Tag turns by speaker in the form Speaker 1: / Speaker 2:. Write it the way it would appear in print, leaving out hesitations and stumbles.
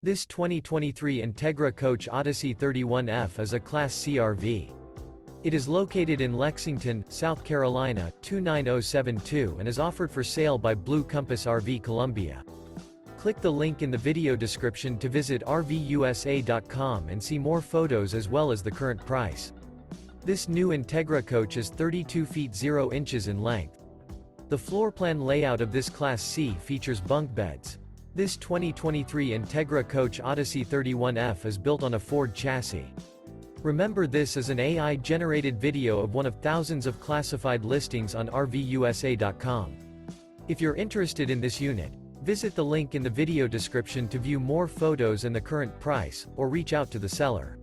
Speaker 1: This 2023 Entegra Coach Odyssey 31F is a Class C RV. It is located in Lexington, South Carolina, 29072 and is offered for sale by Blue Compass RV Columbia. Click the link in the video description to visit RVUSA.com and see more photos as well as the current price. This new Entegra Coach is 32 feet 0 inches in length. The floor plan layout of this Class C features bunk beds. This 2023 Entegra Coach Odyssey 31F is built on a Ford chassis. Remember, this is an AI-generated video of one of thousands of classified listings on RVUSA.com. If you're interested in this unit, visit the link in the video description to view more photos and the current price, or reach out to the seller.